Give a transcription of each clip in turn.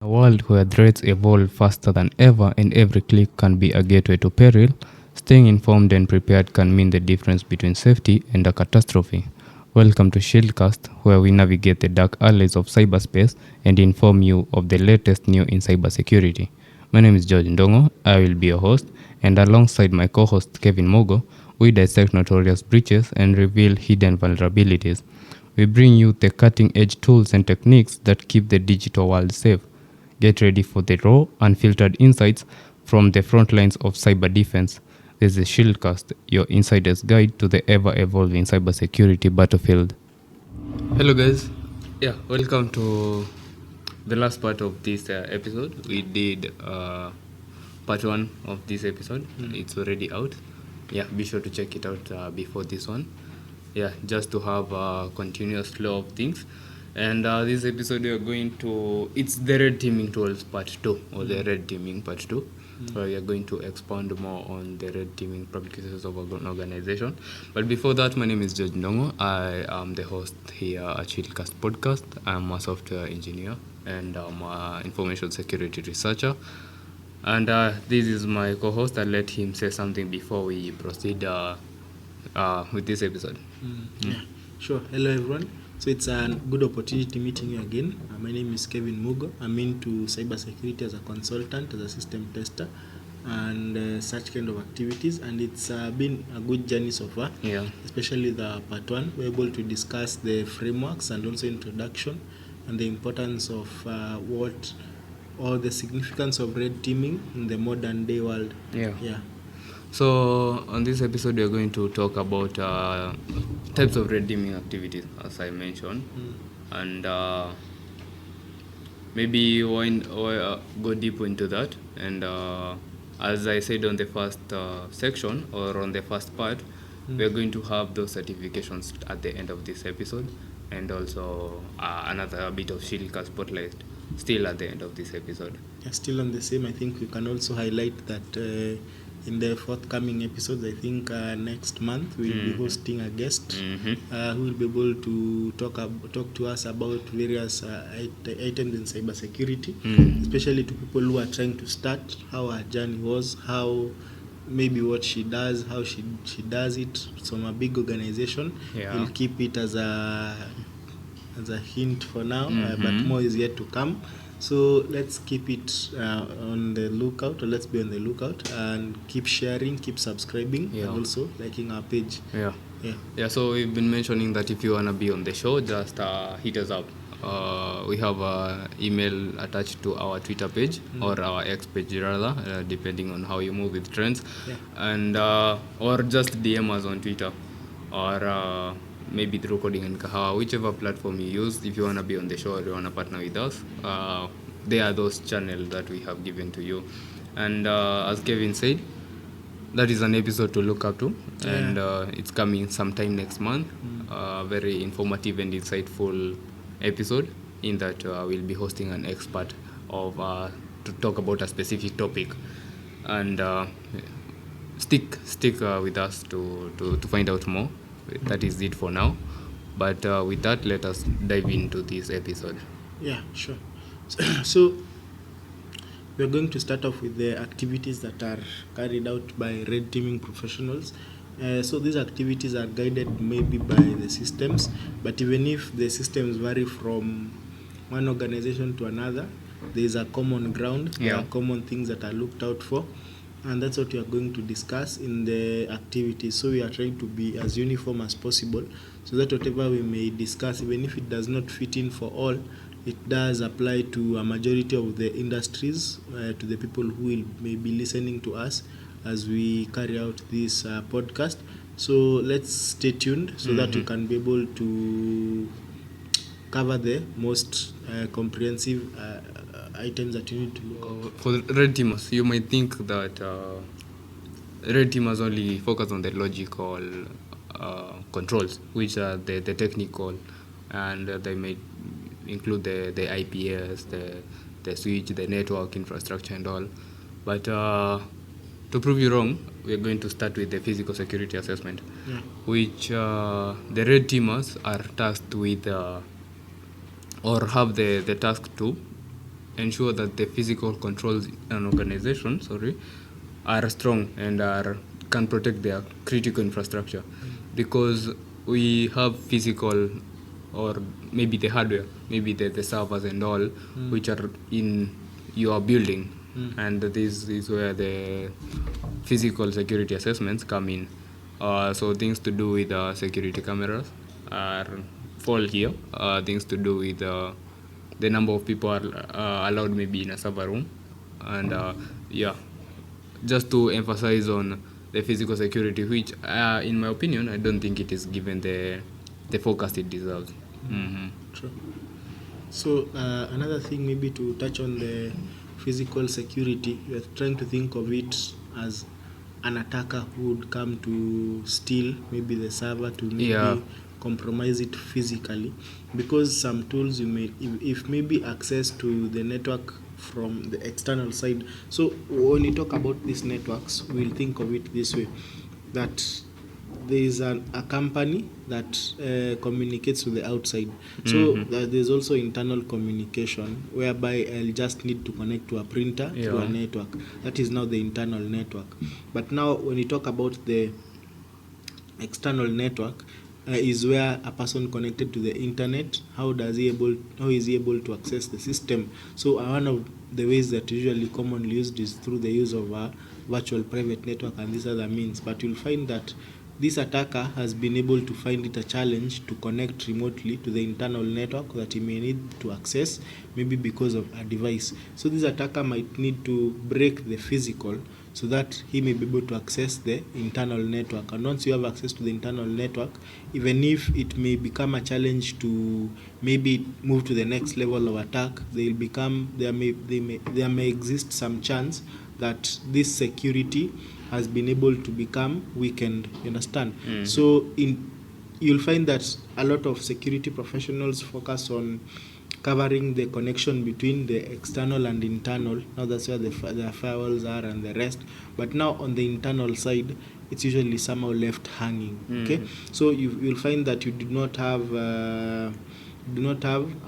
A world where threats evolve faster than ever and every click can be a gateway to peril, staying informed and prepared can mean the difference between safety and a catastrophe. Welcome to Shieldcast, where we navigate the dark alleys of cyberspace and inform you of the latest new in cybersecurity. My name is George Ndongo, I will be your host, and alongside my co-host Kevin Mogo, we dissect notorious breaches and reveal hidden vulnerabilities. We bring you the cutting edge tools and techniques that keep the digital world safe. Get ready for the raw, unfiltered insights from the front lines of cyber defense. This is Shieldcast, your insider's guide to the ever evolving cybersecurity battlefield. Hello, guys. Yeah, welcome to the last part of this episode. We did part one of this episode. It's already out. Yeah, be sure to check it out before this one. Yeah, just to have a continuous flow of things. And this episode we are going to, it's the red teaming tools part 2 or the red teaming part 2. So we are going to expound more on the red teaming practices of an organization. But before that, my name is George Ndongo. I am the host here at Shieldcast Podcast. I'm a software engineer and I'm an information security researcher. And this is my co-host. I'll let him say something before we proceed with this episode. Yeah, sure. Hello, everyone. So it's a good opportunity meeting you again. My name is Kevin Mugo. I'm into cybersecurity as a consultant, as a system tester, and such kind of activities. And it's been a good journey so far. Yeah. Especially the part one, we're able to discuss the frameworks and also introduction and the importance of what or the significance of red teaming in the modern day world. Yeah. So on this episode, we are going to talk about types of red teaming activities, as I mentioned, and maybe go deep into that. And as I said on the first section or on the first part, we are going to have those certifications at the end of this episode, and also another bit of Shieldcast spotlight still at the end of this episode. Yeah, still on the same. I think we can also highlight that. In the forthcoming episodes, I think next month we'll be hosting a guest who will be able to talk to us about various items in cybersecurity, especially to people who are trying to start, how her journey was, how maybe what she does, how she does it from a big organization. Yeah. We'll keep it as a hint for now, but more is yet to come. So let's keep it on the lookout, or let's be on the lookout and keep sharing, keep subscribing, and also liking our page. Yeah, so we've been mentioning that if you want to be on the show, just hit us up. We have an email attached to our Twitter page or our X page rather, depending on how you move with trends. And or just DM us on Twitter or maybe through Coding and Kahawa, whichever platform you use. If you want to be on the show or you want to partner with us, they are those channels that we have given to you. And as Kevin said, that is an episode to look up to, and it's coming sometime next month. Very informative and insightful episode in that we'll be hosting an expert of to talk about a specific topic, and stick with us to find out more. That is it for now, but with that, let us dive into this episode. Yeah, sure. So we're going to start off with the activities that are carried out by red teaming professionals. So these activities are guided maybe by the systems, but even if the systems vary from one organization to another, there is a common ground. There are common things that are looked out for. And that's what we are going to discuss in the activities. So we are trying to be as uniform as possible so that whatever we may discuss, even if it does not fit in for all, it does apply to a majority of the industries, to the people who may be listening to us as we carry out this podcast. So let's stay tuned so that you can be able to cover the most comprehensive items that you need to look at. For red teamers, you might think that red teamers only focus on the logical controls, which are the technical, and they may include the IPS, the switch, the network infrastructure and all. But to prove you wrong, we're going to start with the physical security assessment, which the red teamers are tasked with or have the task to ensure that the physical controls in an organization, are strong and can protect their critical infrastructure, because we have physical, or maybe the hardware, maybe the servers and all, which are in your building, and this is where the physical security assessments come in. So things to do with security cameras are fall here. Things to do with the number of people are allowed maybe in a server room, and yeah, just to emphasize on the physical security, which in my opinion I don't think it is given the focus it deserves. True. So another thing, maybe to touch on the physical security, we are trying to think of it as an attacker who would come to steal maybe the server, to maybe compromise it physically, because some tools you may, if maybe access to the network from the external side. So when you talk about these networks, we'll think of it this way, that there is a company that communicates with the outside. So there's also internal communication, whereby I'll just need to connect to a printer through a network. That is now the internal network. But now when you talk about the external network, is where a person connected to the internet, how is he able to access the system. So one of the ways that usually commonly used is through the use of a virtual private network and these other means. But you'll find that this attacker has been able to find it a challenge to connect remotely to the internal network that he may need to access, maybe because of a device. So this attacker might need to break the physical so that he may be able to access the internal network. And once you have access to the internal network, even if it may become a challenge to maybe move to the next level of attack, there may exist some chance that this security has been able to become weakened. You understand? So you'll find that a lot of security professionals focus on covering the connection between the external and internal. Now that's where the firewalls are and the rest. But now on the internal side, it's usually somehow left hanging. Okay, so you'll find that you do not have a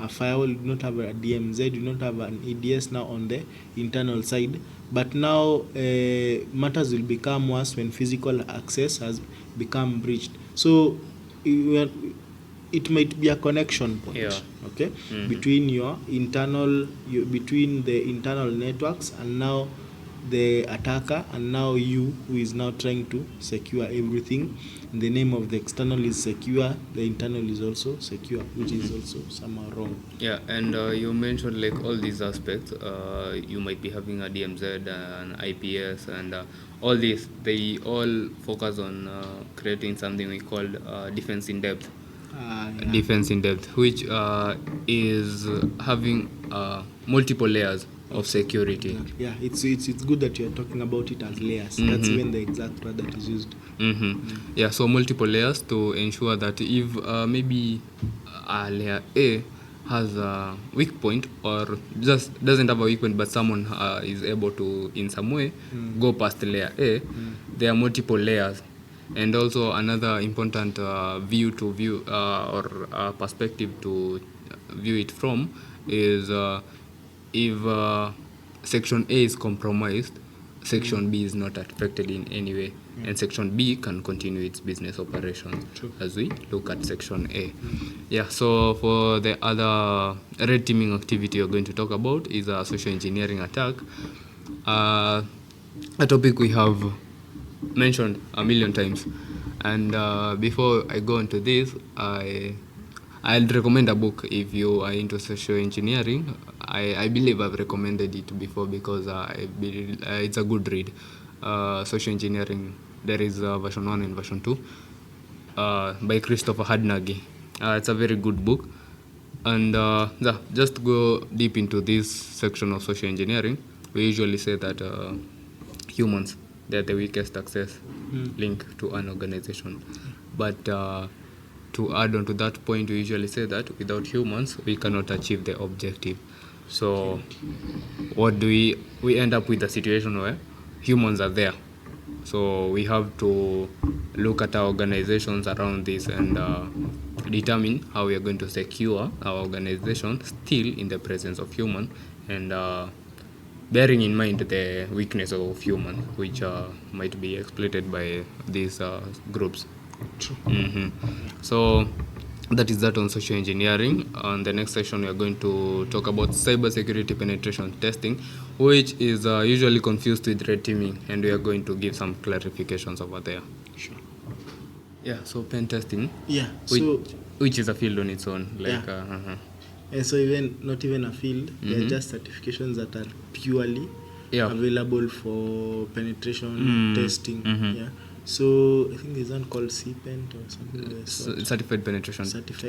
firewall, you do not have a DMZ, you do not have an EDS now on the internal side. But now matters will become worse when physical access has become breached. So it might be a connection point, okay, between between the internal networks and now the attacker, and now you, who is now trying to secure everything. In the name of the external is secure, the internal is also secure, which is also somehow wrong. Yeah, and you mentioned like all these aspects. You might be having a DMZ, an IPS, and all these. They all focus on creating something we call defense in depth. Defense in depth, which is having multiple layers of security. Yeah, it's good that you're talking about it as layers. That's even the exact word that is used. Yeah, so multiple layers to ensure that if maybe layer A has a weak point, or just doesn't have a weak point, but someone is able to in some way go past layer A, there are multiple layers. And also another important view or perspective to view it from is if section A is compromised, section B is not affected in any way, and section B can continue its business operations. As we look at section A. Yeah, so for the other red teaming activity we're going to talk about is a social engineering attack, a topic we have mentioned a million times. And before I go into this, I'll recommend a book if you are into social engineering. I believe I've recommended it before because I believe, it's a good read. Social engineering, there is version 1 and version 2 by Christopher Hadnagi. It's a very good book. And just go deep into this section of social engineering. We usually say that humans, they're the weakest access link to an organization. But to add on to that point, we usually say that without humans, we cannot achieve the objective. So what do we end up with a situation where humans are there. So we have to look at our organizations around this and determine how we are going to secure our organization still in the presence of human and bearing in mind the weakness of humans, which might be exploited by these groups. True. So that is that on social engineering. On the next session, we are going to talk about cybersecurity penetration testing, which is usually confused with red teaming, and we are going to give some clarifications over there. Sure. Yeah, so pen testing. Yeah. Which, So which is a field on its own. Like, and so even not even a field, they're just certifications that are purely available for penetration testing. Yeah. So I think there's one called CPENT or something like that. Certified penetration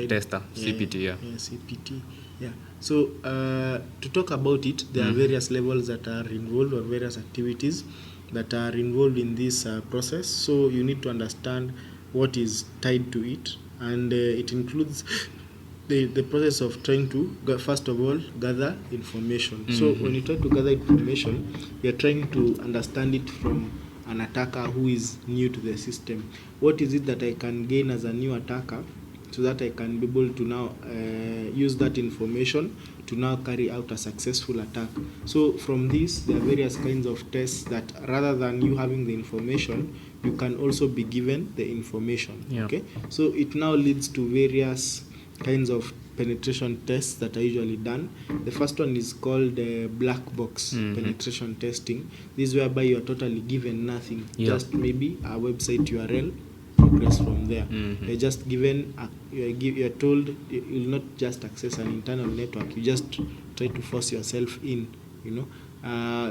tester, CPT. Yeah, CPT. Yeah. So to talk about it, there are various levels that are involved, or various activities that are involved in this process. So you need to understand what is tied to it, and it includes the process of trying to first of all gather information. So when you try to gather information, you're trying to understand it from an attacker who is new to the system. What is it that I can gain as a new attacker, so that I can be able to now use that information to now carry out a successful attack. So from this, there are various kinds of tests that, rather than you having the information, you can also be given the information. Okay, so it now leads to various kinds of penetration tests that are usually done. The first one is called black box penetration testing. This is whereby you are totally given nothing, just maybe a website URL, progress from there. You're just given you're told you will not just access an internal network, you just try to force yourself in,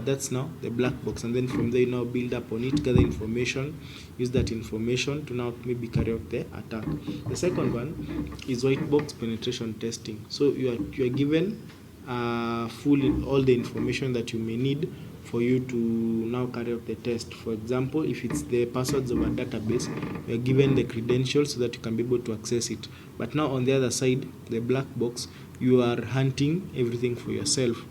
that's now the black box, and then from there you now build up on it, gather information, use that information to now maybe carry out the attack. The second one is white box penetration testing. So you are given full all the information that you may need for you to now carry out the test. For example, if it's the passwords of a database, you are given the credentials so that you can be able to access it. But now on the other side, the black box, you are hunting everything for yourself.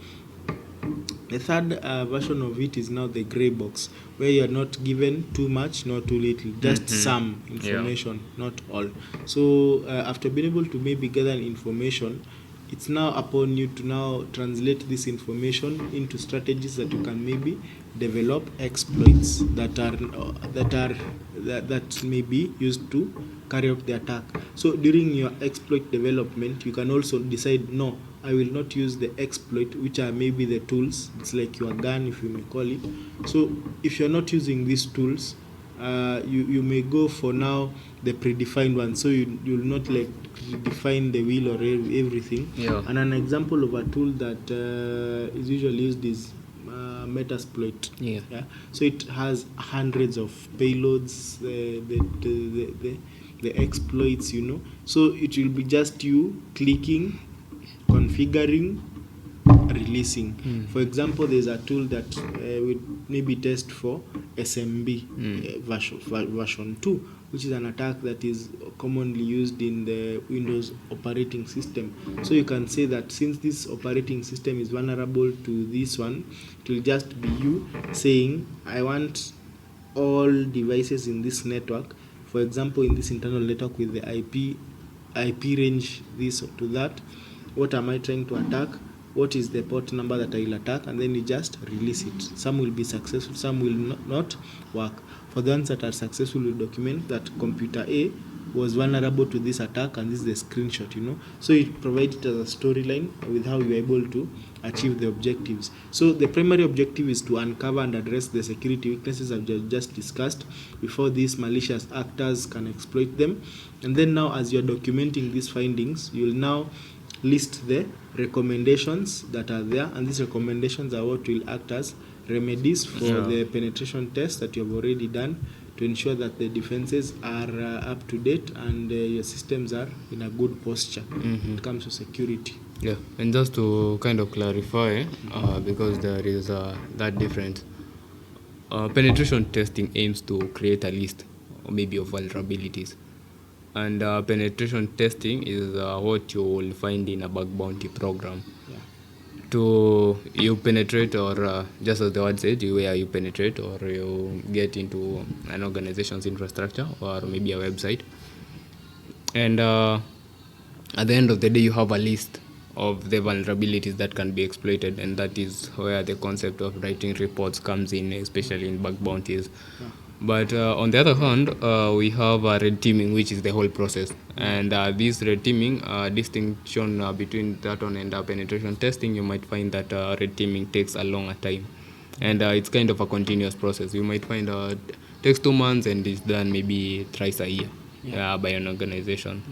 The third version of it is now the gray box, where you are not given too much, not too little, just some information, not all. So after being able to maybe gather information, it's now upon you to now translate this information into strategies that you can maybe develop exploits that may be used to carry out the attack. So during your exploit development, you can also decide, no, I will not use the exploit, which are maybe the tools. It's like your gun, if you may call it. So if you're not using these tools, you may go for now the predefined one. So you'll not like define the wheel or everything. And an example of a tool that is usually used is Metasploit. So it has hundreds of payloads, the exploits, So it will be just you clicking, configuring, releasing. For example, there's a tool that would maybe test for SMB version 2, which is an attack that is commonly used in the Windows operating system. So you can say that since this operating system is vulnerable to this one, it will just be you saying, I want all devices in this network, for example, in this internal network with the IP range this to that, what am I trying to attack, what is the port number that I will attack, and then you just release it. Some will be successful, some will not work. For the ones that are successful, we document that computer A was vulnerable to this attack, and this is the screenshot, So it provides it as a storyline with how you are able to achieve the objectives. So the primary objective is to uncover and address the security weaknesses I've just discussed before these malicious actors can exploit them. And then now, as you're documenting these findings, you'll now list the recommendations that are there, and these recommendations are what will act as remedies for the penetration test that you have already done, to ensure that the defenses are up to date and your systems are in a good posture when it comes to security. And just to kind of clarify, because there is that difference, penetration testing aims to create a list or maybe of vulnerabilities, and penetration testing is what you will find in a bug bounty program. To you penetrate, or just as the word said, where you penetrate or you get into an organization's infrastructure or maybe a website, and at the end of the day you have a list of the vulnerabilities that can be exploited, and that is where the concept of writing reports comes in, especially in bug bounties. But on the other hand, we have red teaming, which is the whole process. And this red teaming distinction between that one and penetration testing, you might find that red teaming takes a longer time. And it's kind of a continuous process. You might find it takes 2 months and it's done maybe thrice a year by an organization.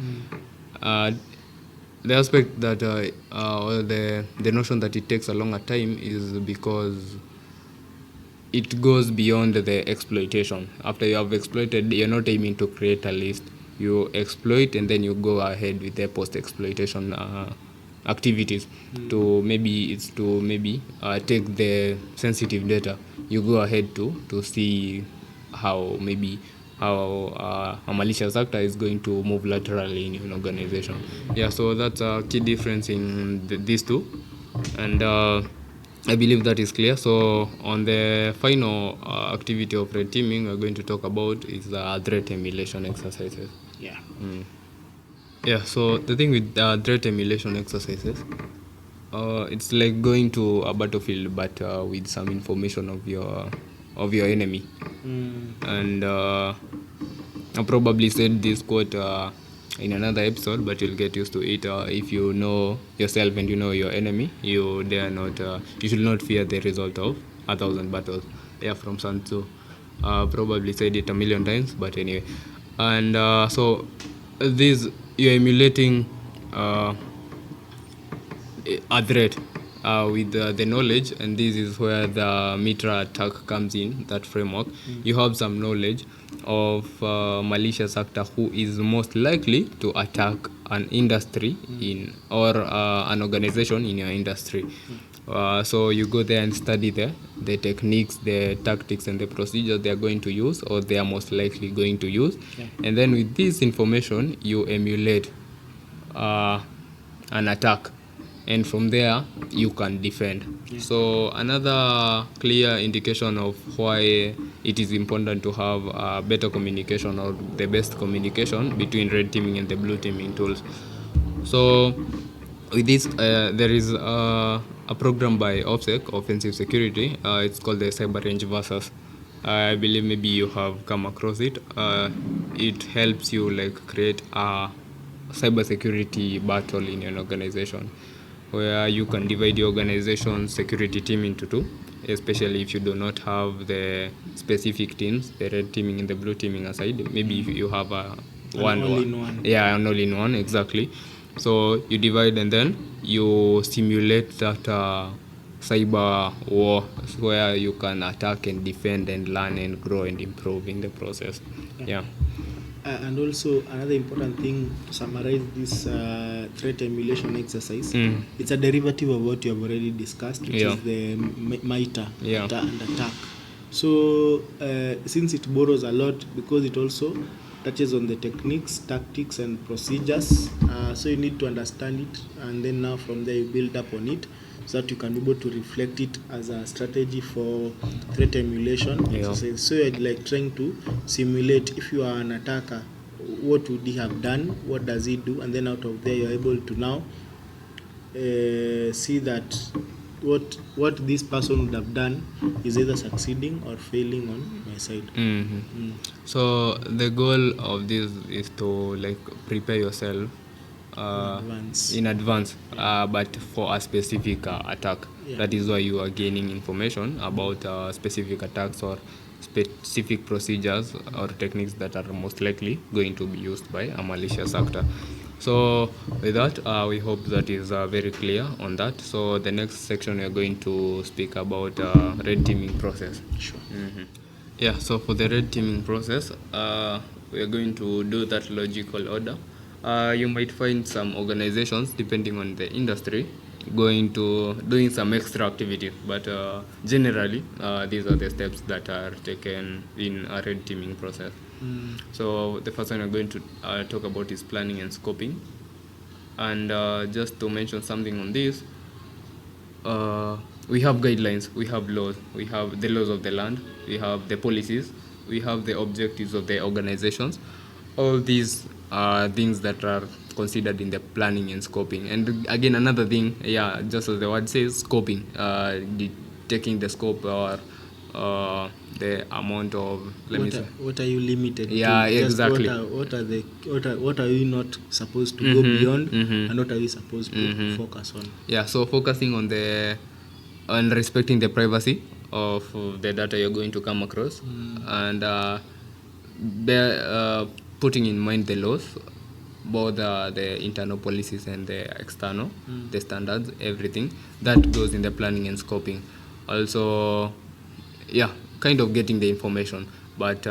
The aspect that or the notion that it takes a longer time is because it goes beyond the exploitation. After you have exploited, you're not aiming to create a list. You exploit and then you go ahead with the post-exploitation activities. To maybe take the sensitive data. You go ahead to see how a malicious actor is going to move laterally in an organization. Yeah, so that's a key difference in these two. And I believe that is clear. So on the final activity of red teaming, we're going to talk about is threat emulation exercises. Yeah. Yeah, so the thing with threat emulation exercises, it's like going to a battlefield but with some information of your enemy. And I probably said this quote in another episode, but you'll get used to it. If you know yourself and you know your enemy, you should not fear the result of 1,000 battles. Yeah, from Sun Tzu. Probably said it a million times, but anyway. And so this, you're emulating a threat with the knowledge, and this is where the Mitra attack comes in, that framework. You have some knowledge of malicious actor who is most likely to attack an industry in or an organization in your industry. So you go there and study the techniques, the tactics, and the procedures they are going to use, or they are most likely going to use. And then with this information, you emulate an attack, and from there you can defend. So another clear indication of why it is important to have better communication, or the best communication between red teaming and the blue teaming tools. So with this, there is a program by OPSEC, Offensive Security. It's called the Cyber Range Versus. I believe maybe you have come across it. It helps you like create a cybersecurity battle in an organization, where you can divide the organization's security team into two, especially if you do not have the specific teams, the red teaming and the blue teaming aside. Maybe if you have an all-in-one. Yeah, an all-in-one, exactly. So you divide and then you simulate that cyber war, where you can attack and defend and learn and grow and improve in the process. Yeah. And also another important thing to summarize this threat emulation exercise, it's a derivative of what you have already discussed, which is the MITRE and attack. So since it borrows a lot, because it also touches on the techniques, tactics, and procedures, so you need to understand it, and then now from there you build up on it, so that you can be able to reflect it as a strategy for threat emulation exercise. So you're like trying to simulate, if you are an attacker, what would he have done, what does he do, and then out of there you're able to now see that what this person would have done is either succeeding or failing on my side. So the goal of this is to like prepare yourself in advance, but for a specific attack. That is why you are gaining information about specific attacks or specific procedures or techniques that are most likely going to be used by a malicious actor. So with that, we hope that is very clear on that. So the next section we are going to speak about red teaming process. Sure. Yeah, so for the red teaming process, we are going to do that logical order. You might find some organizations, depending on the industry, doing some extra activity, but generally these are the steps that are taken in a red teaming process. So the first one we're going to talk about is planning and scoping. And just to mention something on this, we have guidelines, we have laws, we have the laws of the land, we have the policies, we have the objectives of the organizations. All these are things that are considered in the planning and scoping. And again, another thing, just as the word says, scoping, taking the scope or the amount of, what are you limited Yeah, to? Just exactly. what are you not supposed to go beyond, and what are you supposed to focus on? Yeah, so focusing on respecting the privacy of the data you're going to come across, and putting in mind the laws, both the internal policies and the external, the standards, everything that goes in the planning and scoping. Also, kind of getting the information, but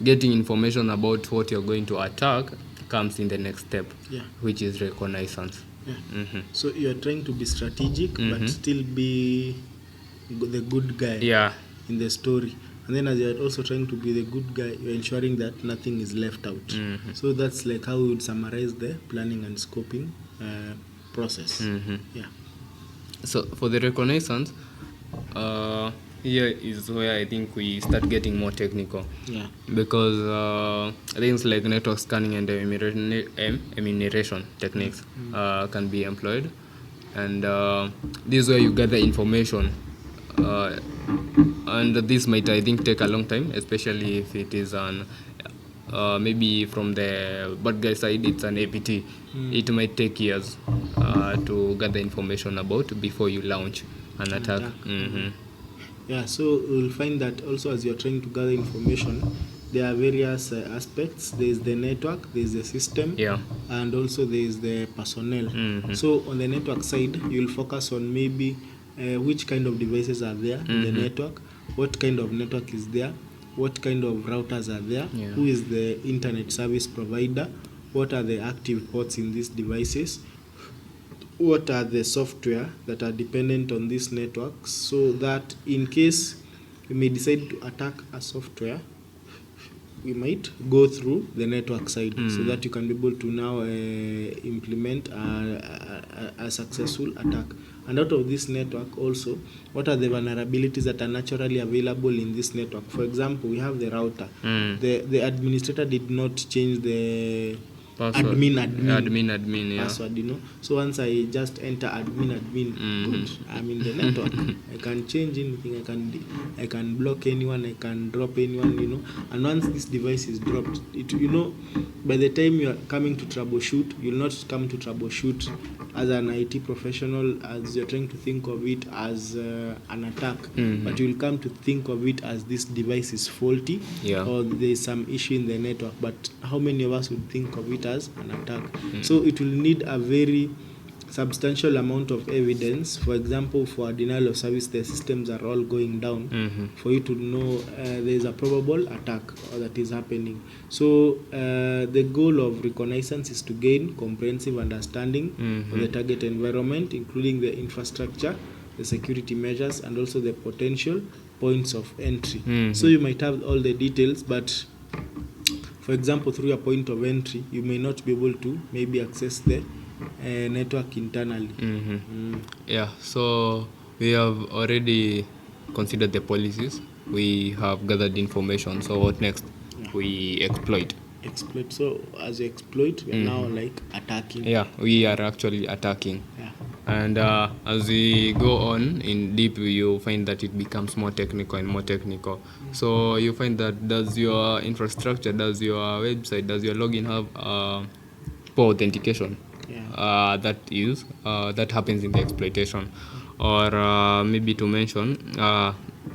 getting information about what you're going to attack comes in the next step, which is reconnaissance. So you're trying to be strategic, but still be the good guy in the story. And then as you're also trying to be the good guy, you're ensuring that nothing is left out. So that's like how we would summarize the planning and scoping process. So for the reconnaissance, here is where I think we start getting more technical. Because things like network scanning and enumeration techniques can be employed, and this is where you gather information. And this might, I think, take a long time, especially if it is an maybe from the bad guy side, it's an APT. It might take years to gather information about before you launch an attack. So we'll find that also as you're trying to gather information, there are various aspects. There's the network, there's the system, and also there's the personnel. So on the network side, you'll focus on maybe which kind of devices are there in the network, what kind of network is there, what kind of routers are there, who is the internet service provider, what are the active ports in these devices, what are the software that are dependent on these networks, so that in case we may decide to attack a software, we might go through the network side, so that you can be able to now implement a successful attack. And out of this network also, what are the vulnerabilities that are naturally available in this network? For example, we have the router. The administrator did not change the password. Admin password, so once I just enter admin, good, I'm in the network. I can change anything, I can block anyone, I can drop anyone, and once this device is dropped, it, by the time you are coming to troubleshoot, you'll not come to troubleshoot as an IT professional, as you're trying to think of it as an attack, but you'll come to think of it as this device is faulty, or there's some issue in the network. But how many of us would think of it as an attack? So it will need a very substantial amount of evidence. For example, for a denial of service, the systems are all going down, for you to know there is a probable attack that is happening. So the goal of reconnaissance is to gain comprehensive understanding of the target environment, including the infrastructure, the security measures, and also the potential points of entry. So you might have all the details, but for example, through a point of entry, you may not be able to maybe access the network internally. So we have already considered the policies, we have gathered information. So what next? We exploit. So as you exploit, we are now like attacking. We are actually attacking. And as we go on in deep, you find that it becomes more technical and more technical. So you find that does your infrastructure, does your website, does your login have poor authentication? That happens in the exploitation. Or maybe to mention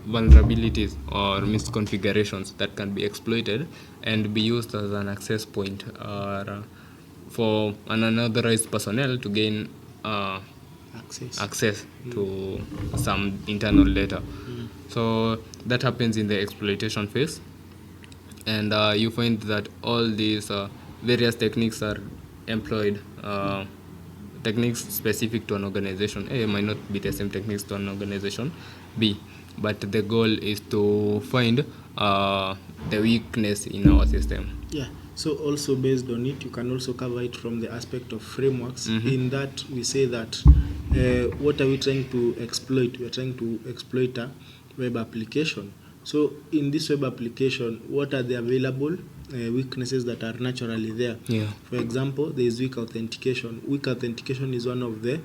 vulnerabilities or misconfigurations that can be exploited and be used as an access point for an unauthorized personnel to gain access to some internal data. So that happens in the exploitation phase, and you find that all these various techniques are employed, techniques specific to an organization. A might not be the same techniques to an organization B, but the goal is to find the weakness in our system. So also based on it, you can also cover it from the aspect of frameworks, in that we say that what are we trying to exploit? We are trying to exploit a web application. So in this web application, what are the available weaknesses that are naturally there. Yeah. For example, there is weak authentication. Weak authentication is one of the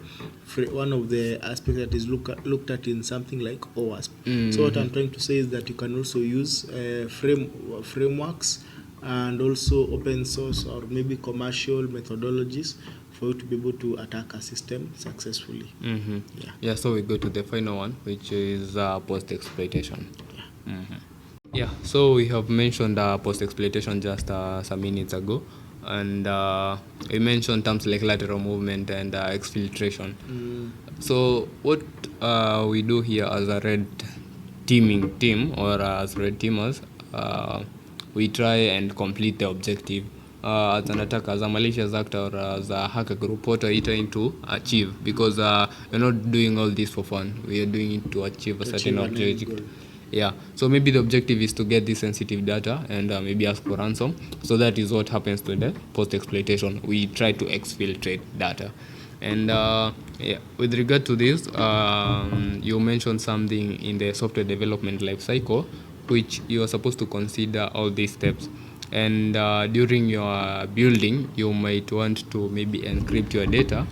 aspects that is looked at in something like OWASP. So what I'm trying to say is that you can also use frameworks and also open source or maybe commercial methodologies for you to be able to attack a system successfully. Yeah, so we go to the final one, which is post-exploitation. Yeah, so we have mentioned post-exploitation just some minutes ago, and we mentioned terms like lateral movement and exfiltration. So what we do here as a red teaming team, or as red teamers, we try and complete the objective. As an attacker, as a malicious actor, or as a hacker group, what are you trying to achieve? Because we're not doing all this for fun. We are doing it to achieve a certain objective. Yeah, so maybe the objective is to get this sensitive data and maybe ask for ransom. So that is what happens to the post-exploitation. We try to exfiltrate data. And yeah, with regard to this, you mentioned something in the software development life cycle, which you are supposed to consider all these steps. And during your building, you might want to maybe encrypt your data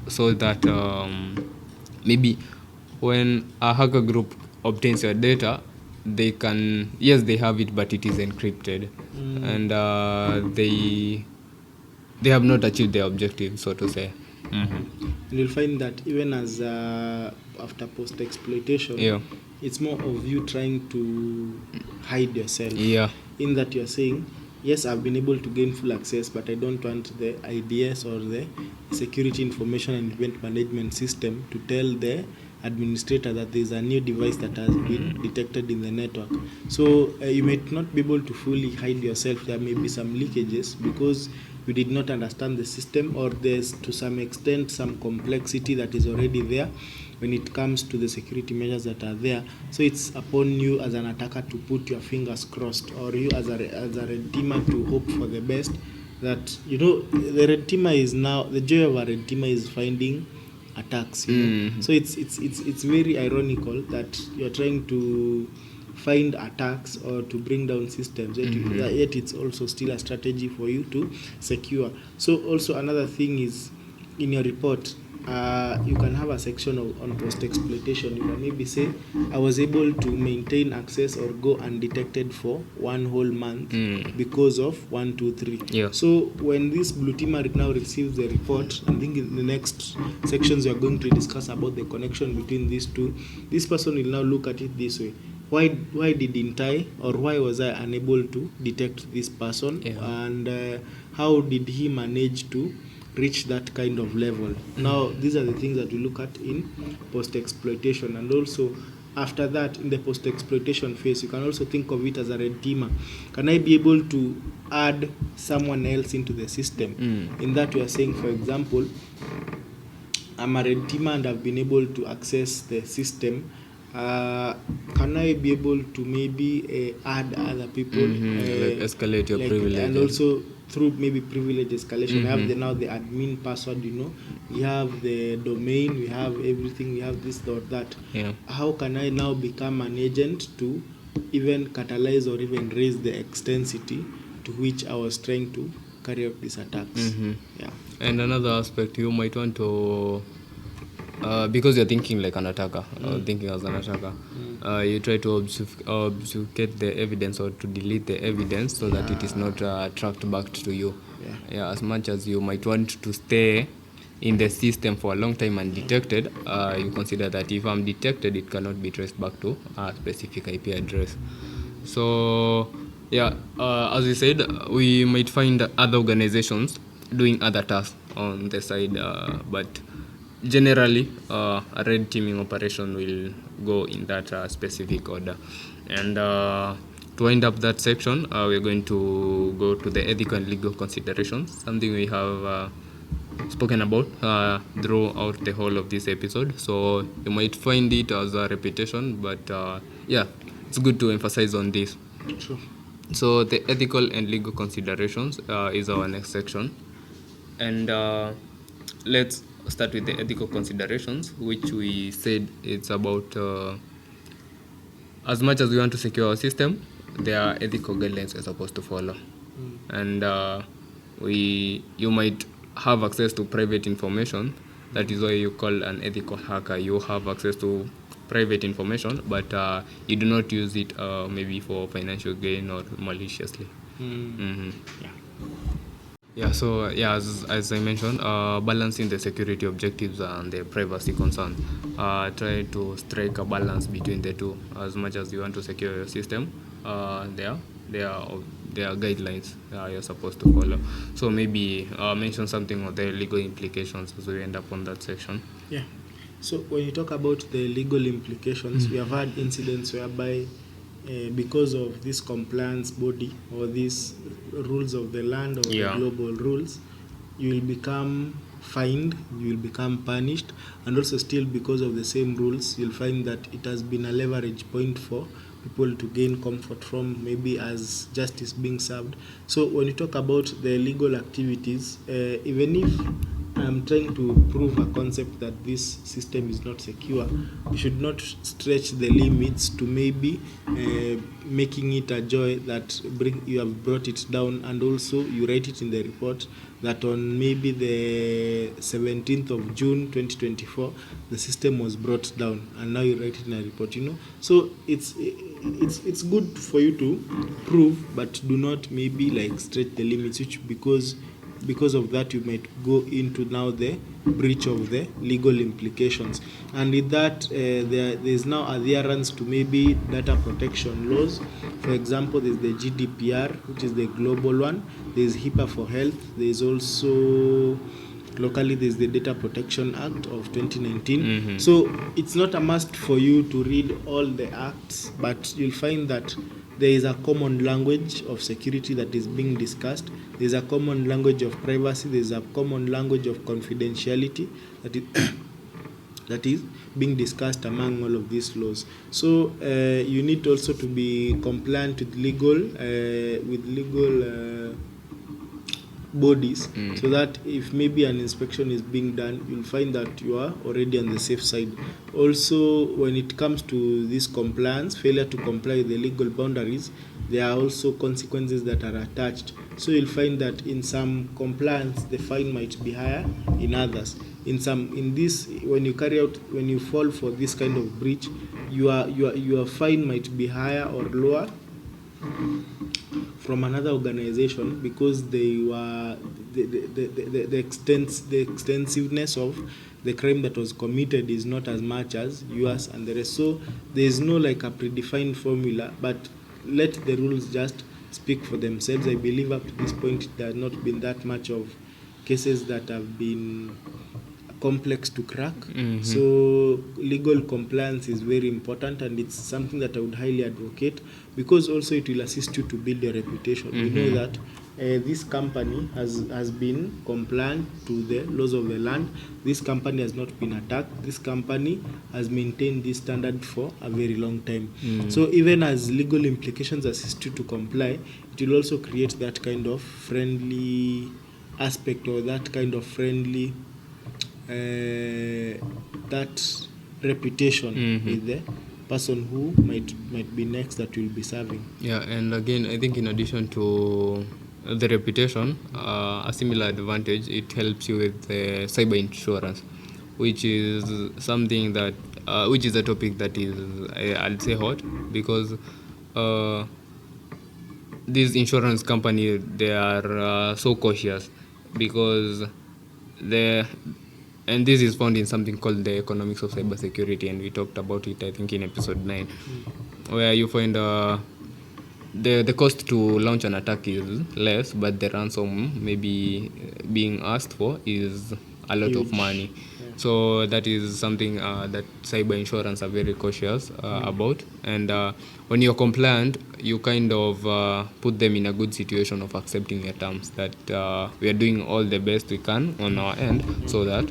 so that maybe when a hacker group obtains your data, they can, yes, they have it, but it is encrypted, and they have not achieved their objective, so to say. And you'll find that even as after post-exploitation, Yeah. it's more of you trying to hide yourself. Yeah. In that you're saying, yes, I've been able to gain full access, but I don't want the IDS or the security information and event management system to tell the administrator that there's a new device that has been detected in the network. So you might not be able to fully hide yourself. There may be some leakages because you did not understand the system, or there's to some extent some complexity that is already there when it comes to the security measures that are there. So it's upon you as an attacker to put your fingers crossed, or you as a red teamer to hope for the best. That, you know, the red teamer is now, the joy of a red teamer is finding attacks, you know? So it's very ironical that you're trying to find attacks or to bring down systems, yet it's also still a strategy for you to secure. So also another thing is, in your report, you can have a section on post-exploitation. You can maybe say, I was able to maintain access or go undetected for 1 whole month because of 1, 2, 3. Yeah. So when this blue teamer now receives the report, I think in the next sections we are going to discuss about the connection between these two. This person will now look at it this way. Why didn't I, or why was I unable to detect this person? Yeah. And how did he manage to reach that kind of level? Now, these are the things that we look at in post-exploitation. And also, after that, in the post-exploitation phase, you can also think of it as a red teamer. Can I be able to add someone else into the system? In that we are saying, for example, I'm a red teamer and I've been able to access the system. Can I be able to maybe add other people? Like escalate your privilege. And also through maybe privilege escalation. We have now the admin password, you know. We have the domain, we have everything, we have this or that. Yeah. How can I now become an agent to even catalyze or even raise the extensity to which I was trying to carry out these attacks? Yeah. And another aspect, you might want to, because you're thinking like an attacker, thinking as an attacker, you try to obfuscate the evidence or to delete the evidence so that it is not tracked back to you. Yeah, as much as you might want to stay in the system for a long time undetected, you consider that if I'm detected, it cannot be traced back to a specific IP address. So, yeah, as we said, we might find other organizations doing other tasks on the side, but generally, a red teaming operation will go in that specific order. And to wind up that section, we're going to go to the ethical and legal considerations, something we have spoken about throughout the whole of this episode. So you might find it as a repetition, but yeah, it's good to emphasize on this. True. So the ethical and legal considerations is our next section. And let's start with the ethical considerations, which we said it's about as much as we want to secure our system, there are ethical guidelines you're supposed to follow. And you might have access to private information. That is why you call an ethical hacker. You have access to private information, but you do not use it maybe for financial gain or maliciously. So as I mentioned, balancing the security objectives and the privacy concern. Try to strike a balance between the two. As much as you want to secure your system, there are guidelines you're supposed to follow. So maybe mention something of the legal implications as we end up on that section. Yeah. So when you talk about the legal implications, we have had incidents whereby because of this compliance body or these rules of the land or the global rules, you will become fined, you will become punished, and also still because of the same rules, you'll find that it has been a leverage point for people to gain comfort from, maybe as justice being served. So when you talk about the legal activities, even if I'm trying to prove a concept that this system is not secure, you should not stretch the limits to maybe making it a joy that you have brought it down, and also you write it in the report that on maybe the 17th of June 2024 the system was brought down, and now you write it in a report, so it's good for you to prove, but do not maybe like stretch the limits, which because of that you might go into now the breach of the legal implications. And with that there is now adherence to maybe data protection laws. For example, there's the GDPR, which is the global one. There's HIPAA for health. There's also locally there's the Data Protection Act of 2019. So it's not a must for you to read all the acts, but you'll find that there is a common language of security that is being discussed. There's a common language of privacy. There's a common language of confidentiality that is being discussed among all of these laws. So you need also to be compliant with legal bodies, so that if maybe an inspection is being done, you'll find that you are already on the safe side. Also, when it comes to this compliance, failure to comply with the legal boundaries, there are also consequences that are attached. So you'll find that in some compliance the fine might be higher, in others in this when you fall for this kind of breach, your fine might be higher or lower from another organization, because they were the extensiveness of the crime that was committed is not as much as yours and the rest. So there is no like a predefined formula, but let the rules just speak for themselves. I believe up to this point there has not been that much of cases that have been complex to crack. So legal compliance is very important, and it's something that I would highly advocate, because also it will assist you to build your reputation. We know that this company has been compliant to the laws of the land. This company has not been attacked. This company has maintained this standard for a very long time. So even as legal implications assist you to comply, it will also create that kind of friendly aspect, or that kind of friendly that reputation with the person who might be next that will be serving. And again, I think in addition to the reputation, a similar advantage, it helps you with the cyber insurance, which is something that which is a topic that is I'd say hot, because these insurance companies, they are so cautious, because and this is found in something called the economics of cybersecurity, and we talked about it I think in episode 9, where you find the cost to launch an attack is less, but the ransom maybe being asked for is a lot of money. So that is something that cyber insurance are very cautious about, and when you're compliant, you kind of put them in a good situation of accepting your terms, that we are doing all the best we can on our end, so that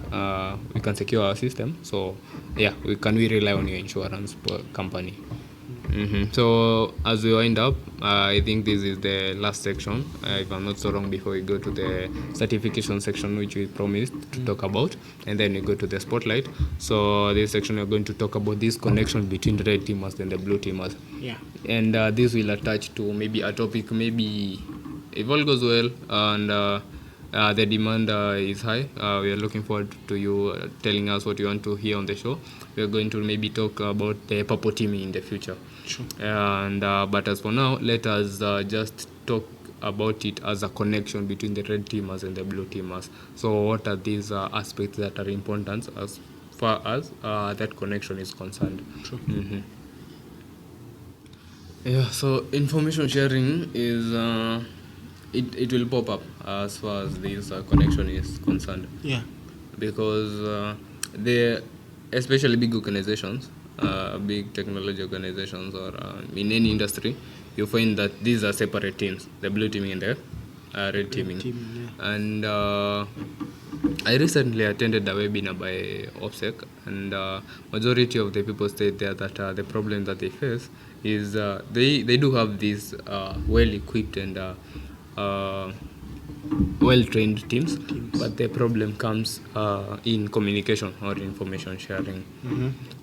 we can secure our system. So we rely on your insurance company. So as we wind up, I think this is the last section, if I'm not so wrong, before we go to the certification section, which we promised to talk about, and then we go to the spotlight. So this section, we're going to talk about this connection between the red teamers and the blue teamers. Yeah. And this will attach to maybe a topic, maybe if all goes well and the demand is high, we are looking forward to you telling us what you want to hear on the show. We are going to maybe talk about the purple teaming in the future. Sure. And but as for now, let us just talk about it as a connection between the red teamers and the blue teamers. So what are these aspects that are important as far as that connection is concerned? Sure. Yeah, so information sharing is it will pop up as far as this connection is concerned. Yeah. Because they, especially big organizations, big technology organizations, or in any industry, you find that these are separate teams: the blue teaming and the red teaming. Yeah. And I recently attended a webinar by OPSEC, and majority of the people said there that the problem that they face is they do have these well-equipped and well-trained teams, but the problem comes in communication or information sharing.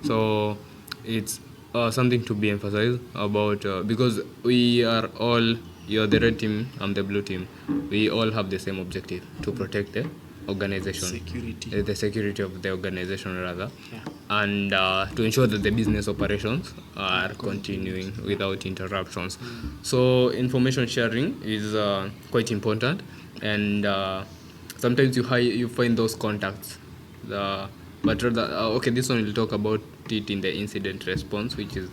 So it's something to be emphasized about, because we are all, you're the red team, I'm the blue team, we all have the same objective: to protect the organization, Security. the security of the organization rather, Yeah. and to ensure that the business operations are continuing without interruptions. So information sharing is quite important, and sometimes you find those contacts, but rather okay, this one we'll talk about it in the incident response, which is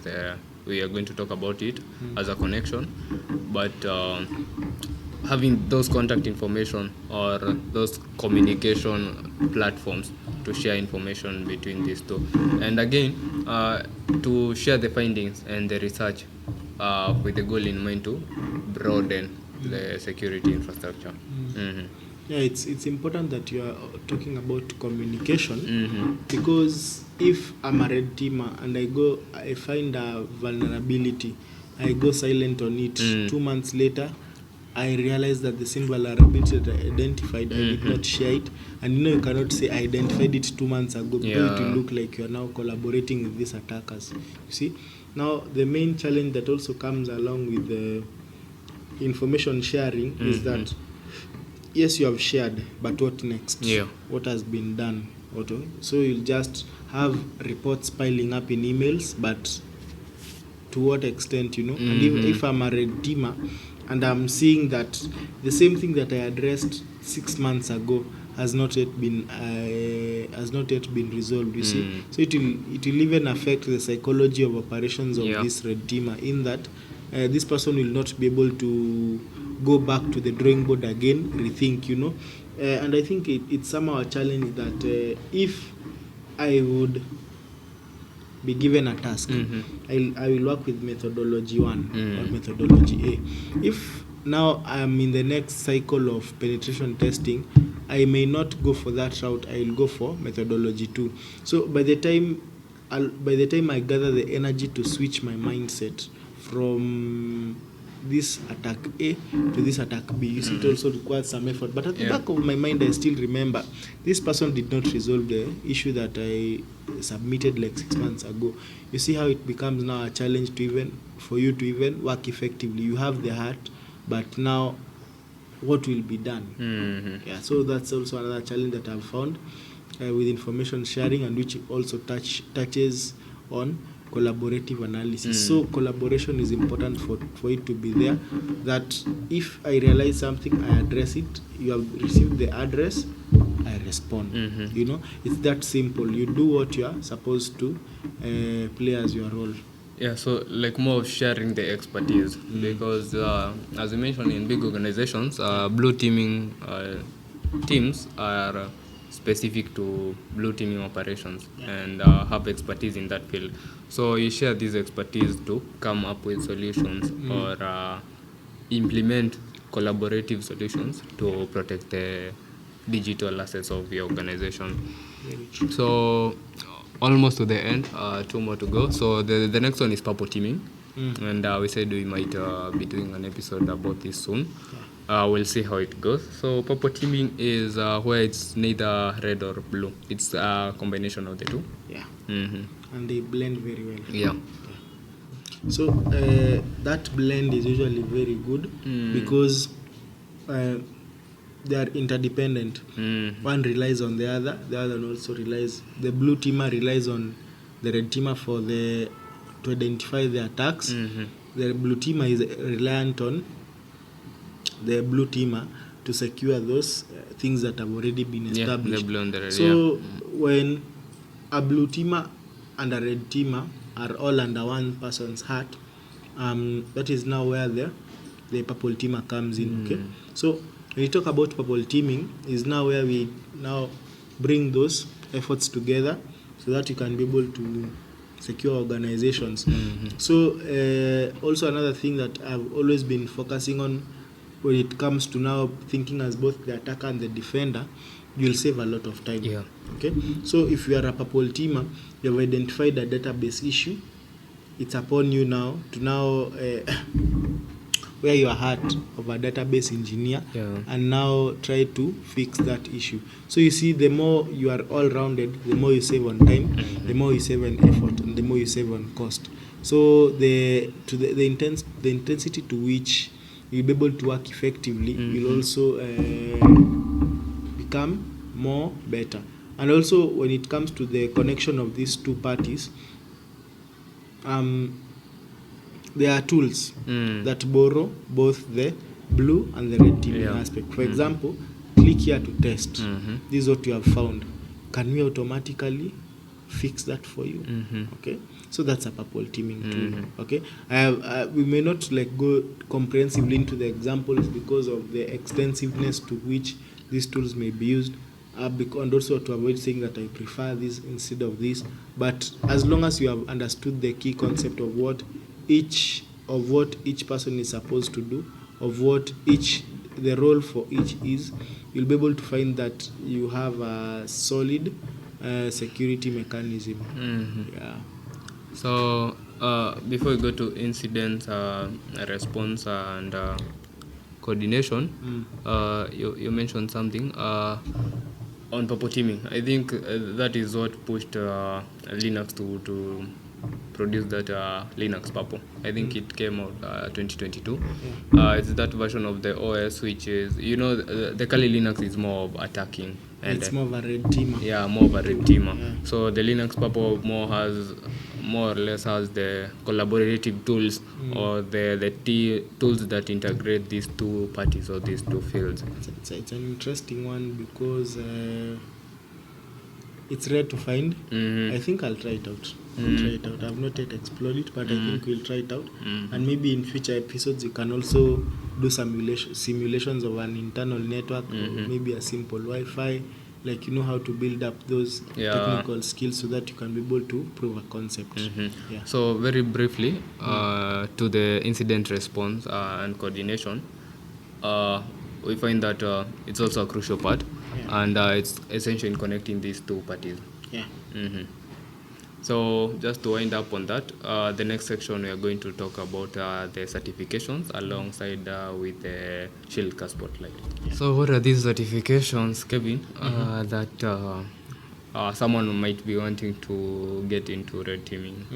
we are going to talk about it as a connection, but having those contact information or those communication platforms to share information between these two, and again to share the findings and the research with the goal in mind to broaden the security infrastructure. Yeah, it's important that you are talking about communication, because if I'm a red teamer and I find a vulnerability, I go silent on it. 2 months later, I realize that the same vulnerability that I identified, I did not share it. And you cannot say I identified it 2 months ago, because it will look like you are now collaborating with these attackers. You see? Now, the main challenge that also comes along with the information sharing is that, yes, you have shared, but what next? Yeah. What has been done? So you'll just have reports piling up in emails, but to what extent, And if I'm a red teamer and I'm seeing that the same thing that I addressed 6 months ago has not yet been resolved, you see. So it will even affect the psychology of operations of this red teamer, in that this person will not be able to go back to the drawing board again, rethink, and I think it's somehow a challenge that if I would be given a task, I will work with methodology 1 or methodology A. If now I'm in the next cycle of penetration testing, I may not go for that route. I will go for methodology 2. So by the time I gather the energy to switch my mindset from this attack A to this attack B, you see, it also requires some effort. But at the back of my mind, I still remember this person did not resolve the issue that I submitted like 6 months ago. You see how it becomes now a challenge for you to even work effectively. You have the heart, but now what will be done? Yeah, so that's also another challenge that I've found with information sharing, and which also touches on collaborative analysis. So collaboration is important for it to be there, that if I realize something, I address it. You have received the address, I respond. It's that simple. You do what you are supposed to play as your role. Yeah, so like more of sharing the expertise, because as you mentioned, in big organizations, blue teaming teams are specific to blue teaming operations and have expertise in that field. So you share this expertise to come up with solutions or implement collaborative solutions to protect the digital assets of the organization. So almost to the end, 2 more to go. So the next one is purple teaming. and we said we might be doing an episode about this soon. We'll see how it goes. So purple teaming is where it's neither red or blue. It's a combination of the two. Yeah. And they blend very well. Yeah. So that blend is usually very good because they are interdependent. One relies on the other one also relies. The blue teamer relies on the red teamer to identify the attacks. The blue teamer is reliant on the blue teamer to secure those things that have already been established. The blue and the red, so when a blue teamer and a red teamer are all under one person's hat, that is now where the purple teamer comes in. Okay, so when you talk about purple teaming, is now where we now bring those efforts together so that you can be able to secure organizations. So also another thing that I've always been focusing on when it comes to now thinking as both the attacker and the defender, you'll save a lot of time. Yeah. Okay. So if you are a purple teamer, you have identified a database issue. It's upon you now to wear your hat of a database engineer and now try to fix that issue. So you see, the more you are all-rounded, the more you save on time, the more you save on effort, and the more you save on cost. So the intensity to which you'll be able to work effectively will also become more better. And also when it comes to the connection of these two parties, there are tools that borrow both the blue and the red teaming aspect. For example, click here to test. This is what you have found. Can we automatically fix that for you? Okay, so that's a purple teaming tool. Okay, we may not go comprehensively into the examples because of the extensiveness to which these tools may be used, and also to avoid saying that I prefer this instead of this. But as long as you have understood the key concept of what each person is supposed to do, of what the role for each is, you'll be able to find that you have a solid security mechanism. Yeah. So before we go to incident response and coordination, you mentioned something on purple teaming. I think that is what pushed Linux to produce that Linux Purple. I think it came out 2022. It's that version of the OS which is, the Kali Linux is more of attacking. And it's more of a red teamer. Yeah, more of a red teamer. So the Linux Purple more or less has the collaborative tools or the tools that integrate these two parties or these two fields. It's an interesting one because it's rare to find. I think I'll try it out. I've not yet explored it, but I think we'll try it out. And maybe in future episodes you can also do simulations of an internal network, or maybe a simple Wi-Fi, how to build up those technical skills so that you can be able to prove a concept. So very briefly, to the incident response and coordination, we find that it's also a crucial part, and it's essential in connecting these two parties. So just to wind up on that, the next section we are going to talk about the certifications alongside with the Shield Spotlight. So what are these certifications, Kevin, that someone might be wanting to get into red teaming?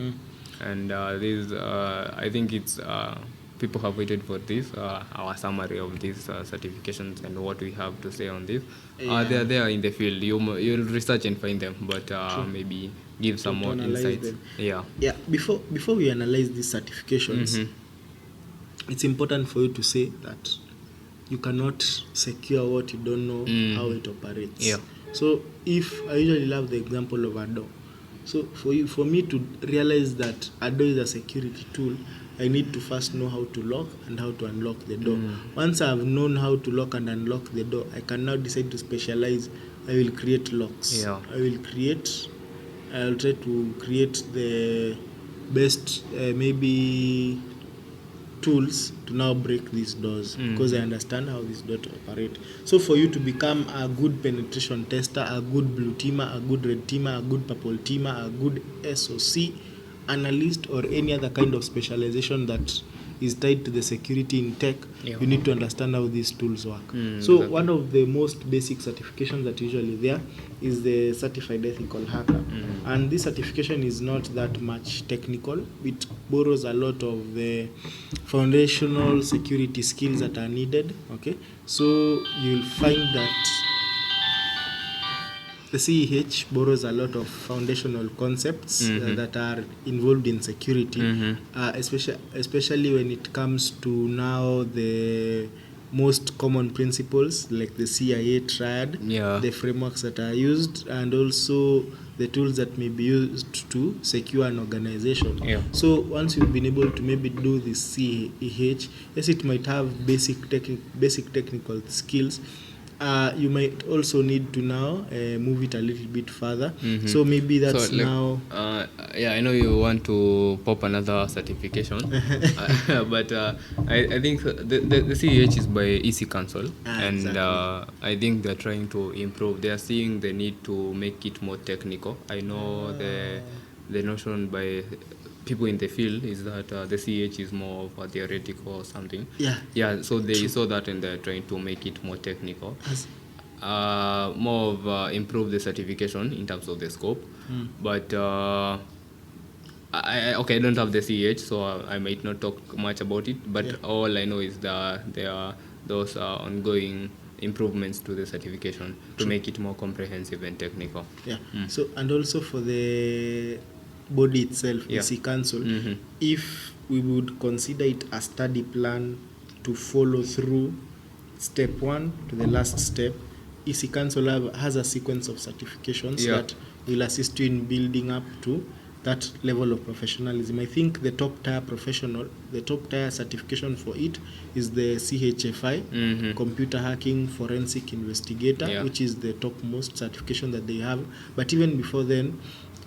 And I think it's people have waited for this, our summary of these certifications and what we have to say on this. They are there in the field. You'll research and find them, but maybe give some more insights. Before we analyze these certifications, it's important for you to say that you cannot secure what you don't know how it operates. So if I usually love the example of a door. So for me to realize that a door is a security tool, I need to first know how to lock and how to unlock the door. Once I've known how to lock and unlock the door, I can now decide to specialize. I will create locks. I'll try to create the best maybe tools to now break these doors because I understand how these doors operate. So for you to become a good penetration tester, a good blue teamer, a good red teamer, a good purple teamer, a good SOC, analyst or any other kind of specialization that is tied to the security in tech, you need to understand how these tools work. So exactly. one of the most basic certifications that usually there is the certified ethical hacker, and this certification is not that much technical. It borrows a lot of the foundational security skills that are needed. Okay, so you'll find that the CEH borrows a lot of foundational concepts that are involved in security, especially when it comes to now the most common principles like the CIA triad, the frameworks that are used, and also the tools that may be used to secure an organization. So once you've been able to maybe do this CEH, yes, it might have basic technical skills. You might also need to now move it a little bit further. So maybe that's So, like, now. I know you want to pop another certification, but I think the CEH is by EC Council, and Exactly. I think they're trying to improve. They are seeing the need to make it more technical. I know the notion by people in the field is that the CH is more of a theoretical or something. So they saw that and they're trying to make it more technical. More of improve the certification in terms of the scope. But I don't have the CH, so I might not talk much about it. But all I know is that there are those ongoing improvements to the certification to make it more comprehensive and technical. So, and also for the body itself, EC Council, if we would consider it a study plan to follow through step 1 to the last step, EC Council has a sequence of certifications that will assist you in building up to that level of professionalism. I think the top tier certification for it is the CHFI, Computer Hacking Forensic Investigator, which is the topmost certification that they have. But even before then,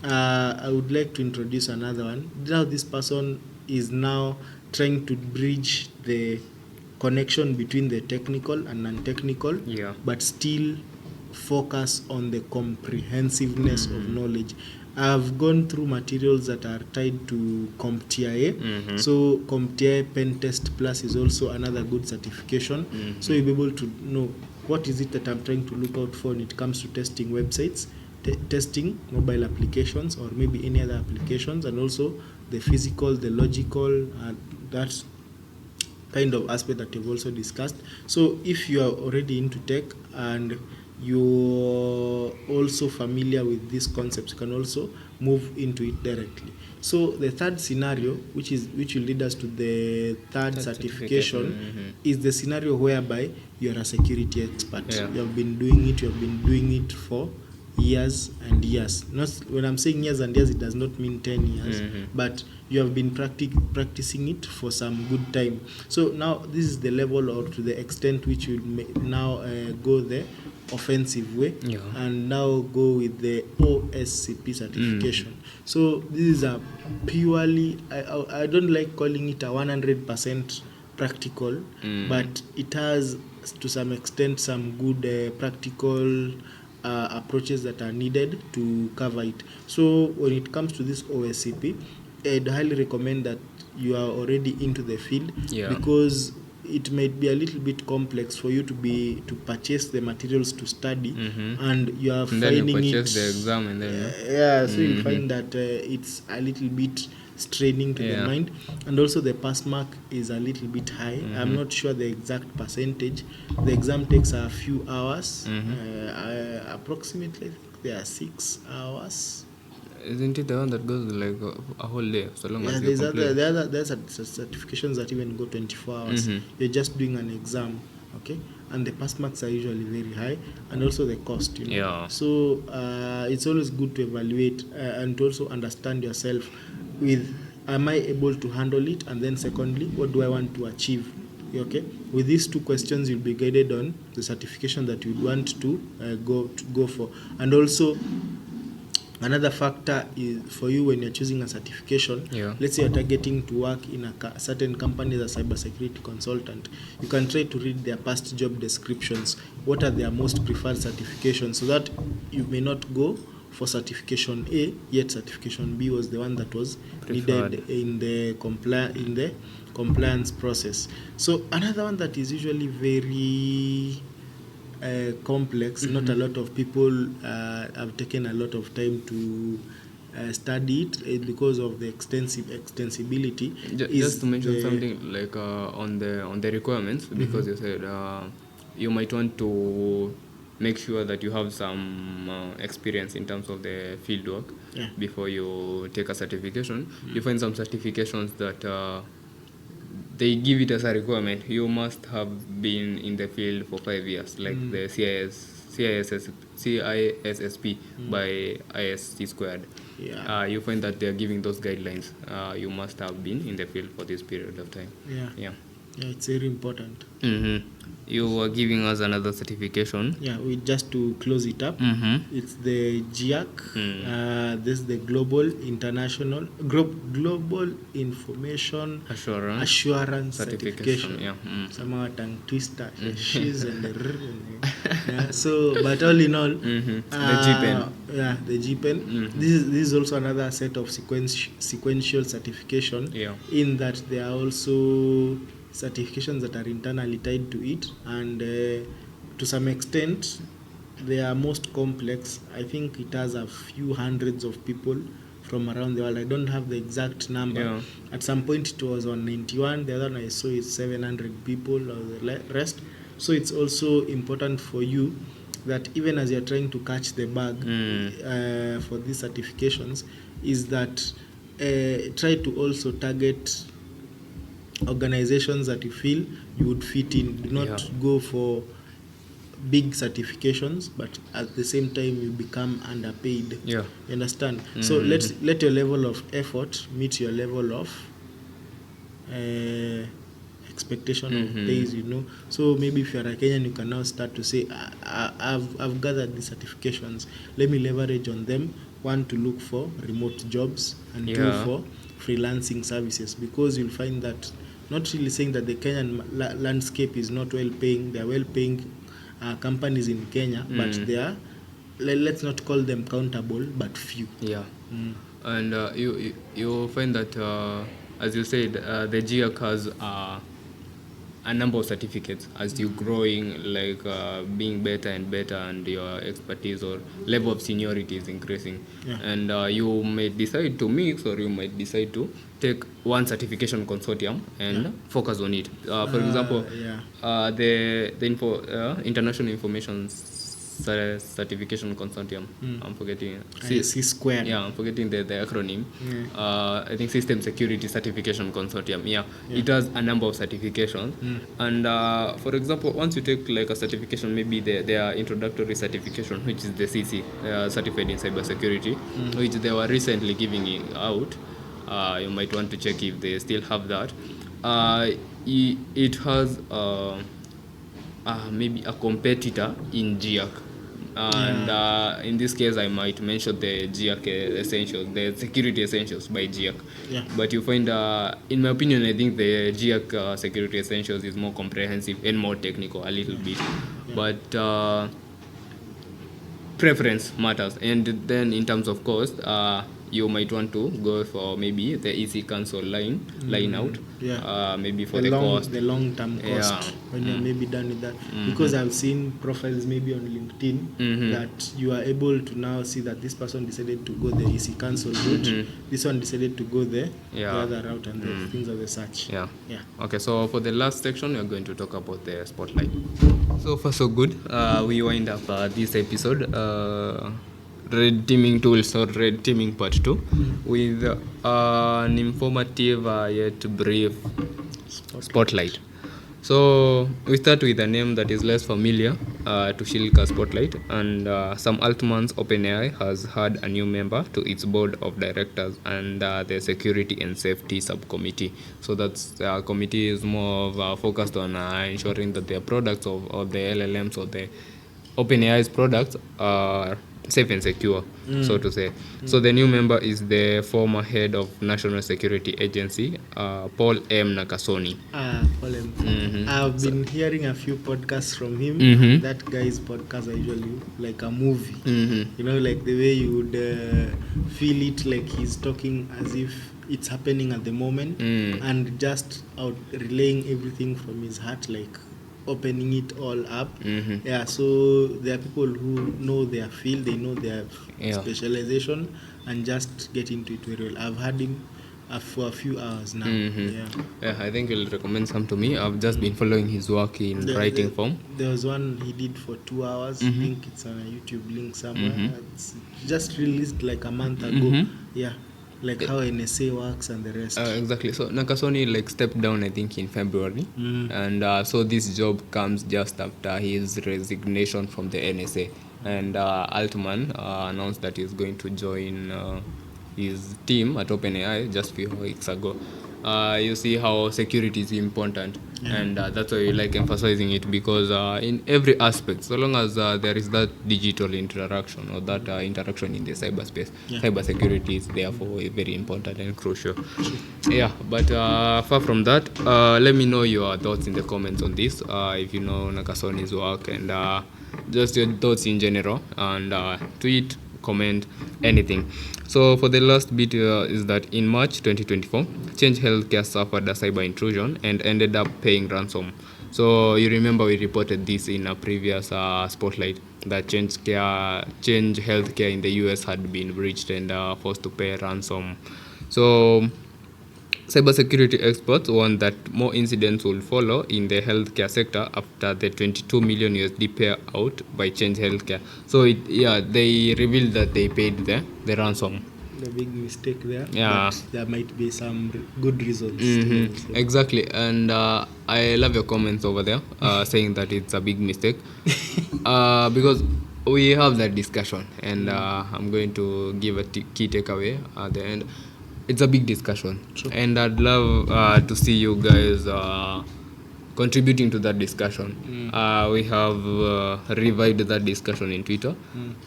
I would like to introduce another one. Now this person is now trying to bridge the connection between the technical and non-technical, but still focus on the comprehensiveness of knowledge. I've gone through materials that are tied to CompTIA. So CompTIA Pen Test Plus is also another good certification. So you'll be able to know what is it that I'm trying to look out for when it comes to testing websites, testing mobile applications, or maybe any other applications, and also the physical, the logical, that kind of aspect that you've also discussed. So if you are already into tech and you're also familiar with these concepts, you can also move into it directly. So the third scenario, which will lead us to the third certification, is the scenario whereby you're a security expert. You have been doing it for years and years. Not when I'm saying years and years, it does not mean 10 years, but you have been practicing it for some good time. So now this is the level or to the extent which you now go the offensive way and now go with the OSCP certification. So this is a purely, I don't like calling it a 100% practical, but it has to some extent some good practical approaches that are needed to cover it. So when it comes to this OSCP, I'd highly recommend that you are already into the field, because it might be a little bit complex for you to purchase the materials to study, and you are finding then you purchase the exam and then so you find that it's a little bit straining to the mind, and also the pass mark is a little bit high. I'm not sure the exact percentage. The exam takes a few hours, approximately I think there are 6 hours. Isn't it the one that goes like a whole day, so long as you complete? There's certifications that even go 24 hours. You're just doing an exam, okay? And the pass marks are usually very high, and also the cost, So it's always good to evaluate and to also understand yourself with, am I able to handle it? And then secondly, what do I want to achieve? Okay, with these two questions, you'll be guided on the certification that you want to go for. And also, another factor is for you when you're choosing a certification. Let's say you're targeting to work in a certain company as a cybersecurity consultant. You can try to read their past job descriptions. What are their most preferred certifications, so that you may not go for certification A, yet certification B was the one that was Preferred. needed in the compliance process. So another one that is usually very complex. Not a lot of people have taken a lot of time to study it because of the extensibility. Just to mention something like on the requirements, because you said you might want to make sure that you have some experience in terms of the field work before you take a certification. You find some certifications that they give it as a requirement. You must have been in the field for 5 years, like the CISSP by ISC squared. You find that they are giving those guidelines. You must have been in the field for this period of time. Yeah, it's very important. You were giving us another certification. We just to close it up. It's the GIAC. This is the Global Information Assurance Certification. Some are tongue twister, she's and the so, but all in all, the GPEN. The GPEN. This is also another set of sequential certification. In that there are also certifications that are internally tied to it, and to some extent they are most complex. I think it has a few hundreds of people from around the world. I don't have the exact number. At some point it was 191, the other one I saw is 700 people or the rest. So it's also important for you that even as you're trying to catch the bug for these certifications, is that try to also target organizations that you feel you would fit in. Do not go for big certifications, but at the same time you become underpaid. You understand? So let your level of effort meet your level of expectation of days, So maybe if you're a Kenyan, you can now start to say, I've gathered these certifications, let me leverage on them. One, to look for remote jobs, and two, for freelancing services, because you'll find that, not really saying that the Kenyan landscape is not well paying. There are well paying companies in Kenya, but they are, let's not call them countable, but few. And you find that as you said, the GIAC has a number of certificates as you growing, like being better and better, and your expertise or level of seniority is increasing. And you may decide to mix, or you might decide to take one certification consortium and focus on it. For example, the International Information Certification Consortium. I'm forgetting IC squared. I'm forgetting the acronym. I think System Security Certification Consortium. It has a number of certifications. And for example, once you take like a certification, maybe their introductory certification, which is the CC, certified in cybersecurity, which they were recently giving it out. You might want to check if they still have that. It has maybe a competitor in GIAC. And in this case, I might mention the GIAC Essentials, the Security Essentials by GIAC. But you find, in my opinion, I think the GIAC Security Essentials is more comprehensive and more technical, a little bit. But preference matters. And then in terms of cost, you might want to go for maybe the easy cancel line out, maybe for the cost, the long-term cost, when you're maybe done with that. Because I've seen profiles maybe on LinkedIn that you are able to now see that this person decided to go the easy cancel route, this one decided to go the other route, and the things of the such. Okay, so for the last section, we're going to talk about the spotlight. So far so good. We wind up this episode, red teaming tools, or red teaming part 2, with an informative yet brief spotlight. So we start with a name that is less familiar to Shilka Spotlight, and Sam Altman's OpenAI has had a new member to its board of directors and the security and safety subcommittee. So that's the committee is more of, focused on ensuring that their products of the LLMs or the OpenAI's products are safe and secure, so to say. So the new member is the former head of National Security Agency, Paul M. Nakasone. Colin. I've been hearing a few podcasts from him. That guy's podcasts are usually like a movie. You know, like the way you would feel it, like he's talking as if it's happening at the moment, and just out relaying everything from his heart, like opening it all up. Yeah, so there are people who know their field, they know their specialization, and just get into it very well. I've had him for a few hours now. Yeah, I think you'll recommend some to me. I've just been following his work in writing form. There was one he did for 2 hours. I think it's on a YouTube link somewhere. It's just released like a month ago. Yeah, like how NSA works and the rest. Exactly. So Nakasone like stepped down, I think, in February, and so this job comes just after his resignation from the NSA. And Altman announced that he's going to join his team at OpenAI just a few weeks ago. You see how security is important, and that's why we like emphasizing it, because in every aspect, so long as there is that digital interaction or that interaction in the cyberspace, cybersecurity is therefore very important and crucial. Yeah, but far from that, let me know your thoughts in the comments on this, if you know Nakasone's work, and just your thoughts in general, and tweet, comment, anything. So for the last bit is that in March 2024, Change Healthcare suffered a cyber intrusion and ended up paying ransom. So you remember we reported this in a previous spotlight, that Change Healthcare in the US had been breached and forced to pay ransom. So cybersecurity experts warn that more incidents will follow in the healthcare sector after the 22 million USD payout by Change Healthcare. So they revealed that they paid the ransom. The big mistake there. Yeah. But there might be some good reasons. Exactly. And I love your comments over there saying that it's a big mistake. Because we have that discussion, and I'm going to give a key takeaway at the end. It's a big discussion. True. And I'd love to see you guys contributing to that discussion. We have revived that discussion in Twitter.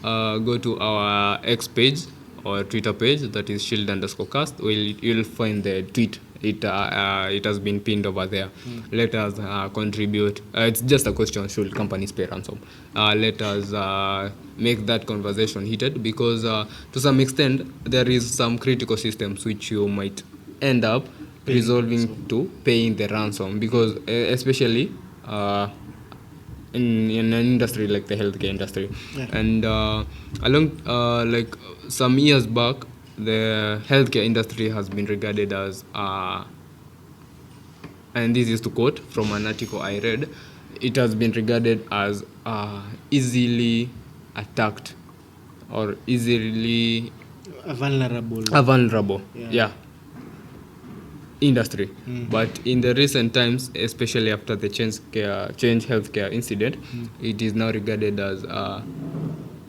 Go to our X page or Twitter page, that is shield_cast. You'll find the tweet. It has been pinned over there. Let us contribute. It's just a question: should companies pay ransom? Let us make that conversation heated, because to some extent there is some critical systems which you might end up resolving to paying the ransom, because especially in an industry like the healthcare industry. And along like some years back, the healthcare industry has been regarded as and this is to quote from an article I read, it has been regarded as easily attacked or easily vulnerable industry. But in the recent times, especially after the Change Healthcare incident, it is now regarded as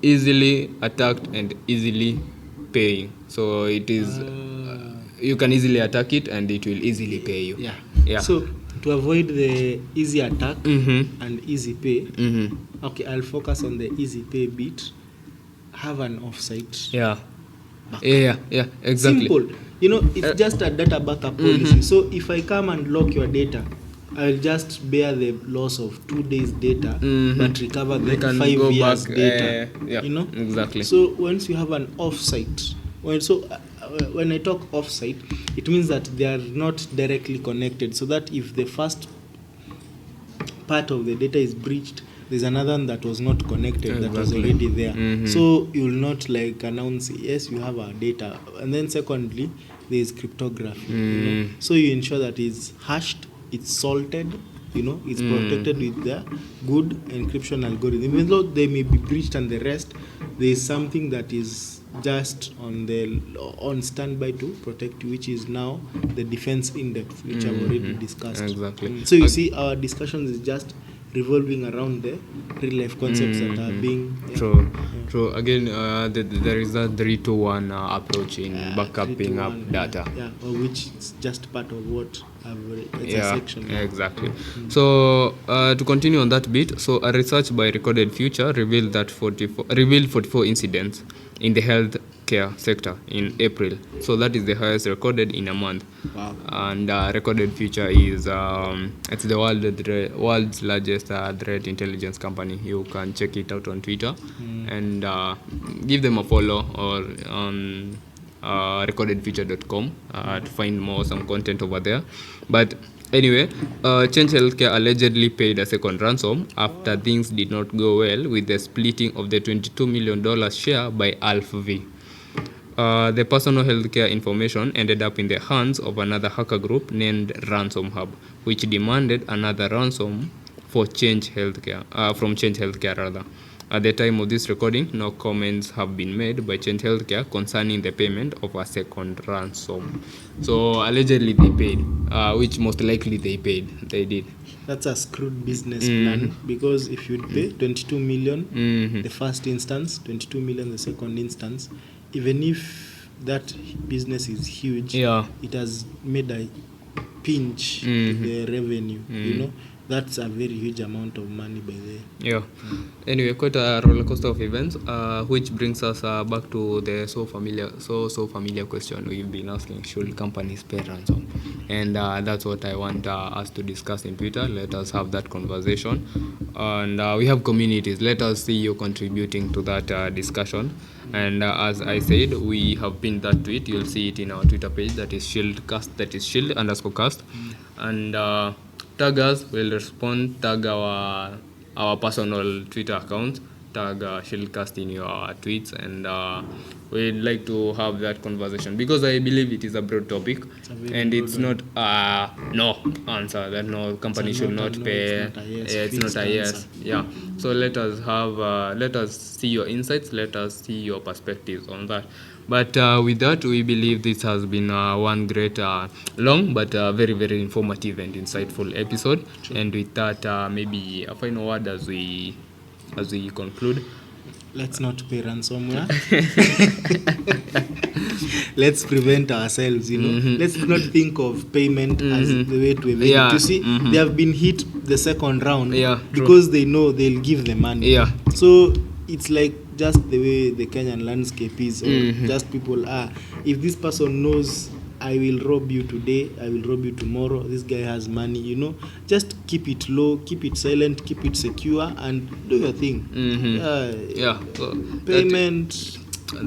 easily attacked and easily paying. So it is you can easily attack it and it will easily pay you. So to avoid the easy attack and easy pay, okay, I'll focus on the easy pay bit. Have an offsite. Exactly. Simple. You know, it's just a data backup policy. So if I come and lock your data, I'll just bear the loss of 2 days data, but recover the 5 years data. You know, exactly. So once you have an offsite, when I talk offsite, it means that they are not directly connected. So that if the first part of the data is breached, there's another one that was not connected, that was already there. So you will not like announce, yes, you have our data. And then secondly, there is cryptography. You know? So you ensure that it's hashed, it's salted, you know, it's protected with the good encryption algorithm. Even though they may be breached and the rest, there is something that is just on standby to protect you, which is now the defense index, which I've already discussed. Exactly. So you see, our discussions is just revolving around the real life concepts that are being True. Again, there is that 3-2-1 approach in backupping up 3 to 1, data. or which is just part of what it's a section. Exactly. So to continue on that bit, so a research by Recorded Future revealed 44 incidents in the healthcare sector in April. So that is the highest recorded in a month. Wow. And Recorded Future is it's the world's largest threat intelligence company. You can check it out on Twitter and give them a follow, or on recordedfuture.com to find some content over there. But anyway, Change Healthcare allegedly paid a second ransom after things did not go well with the splitting of the $22 million share by AlphaV. The personal healthcare information ended up in the hands of another hacker group named Ransom Hub, which demanded another ransom for Change Healthcare, from Change Healthcare rather. At the time of this recording, no comments have been made by Change Healthcare concerning the payment of a second ransom. So allegedly they paid, which most likely they did. That's a screwed business plan, because if you'd pay 22 million the first instance, 22 million the second instance, even if that business is huge, it has made a pinch to the revenue, you know. That's a very huge amount of money by the Anyway, quite a roller coaster of events, which brings us back to the so familiar question we've been asking: should companies pay ransom? And that's what I want us to discuss in Twitter. Let us have that conversation, and we have communities. Let us see you contributing to that discussion. And as I said, we have pinned that tweet. You'll see it in our Twitter page. That is Shieldcast. That is Shield_cast. And tag us. We'll respond. Tag our personal Twitter account. Tag Shieldcast in your tweets, and we'd like to have that conversation, because I believe it is a broad topic, and it's not no answer that no company should not pay. It's not a yes. Yeah. So let us see your insights. Let us see your perspectives on that. But with that, we believe this has been one great, long but very, very informative and insightful episode. True. And with that, maybe a final word as we conclude. Let's not pay ransomware. Let's prevent ourselves, you know. Let's not think of payment as the way to evade it. You see, they have been hit the second round because they know they'll give the money. So it's like just the way the Kenyan landscape is, or just people are. If this person knows, I will rob you today, I will rob you tomorrow, this guy has money, you know, just keep it low, keep it silent, keep it secure, and do your thing. So payment.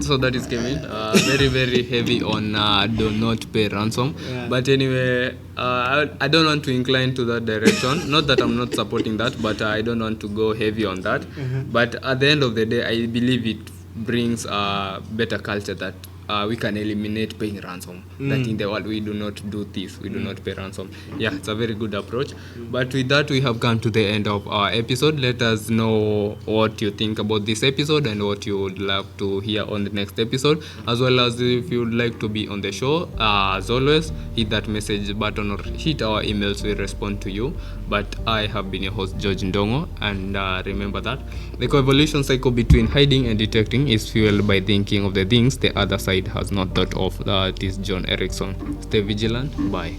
So that is Kevin, very, very heavy on do not pay ransom. But anyway, I don't want to incline to that direction. Not that I'm not supporting that, but I don't want to go heavy on that. But at the end of the day, I believe it brings a better culture that we can eliminate paying ransom. That in the world we do not do this, we do not pay ransom. It's a very good approach. But with that, we have come to the end of our episode. Let us know what you think about this episode and what you would love to hear on the next episode, as well as if you would like to be on the show. As always, hit that message button or hit our emails, we respond to you. But I have been your host, George Ndongo, and remember that the co-evolution cycle between hiding and detecting is fueled by thinking of the things the other side has not thought of. That is John Erickson. Stay vigilant. Bye.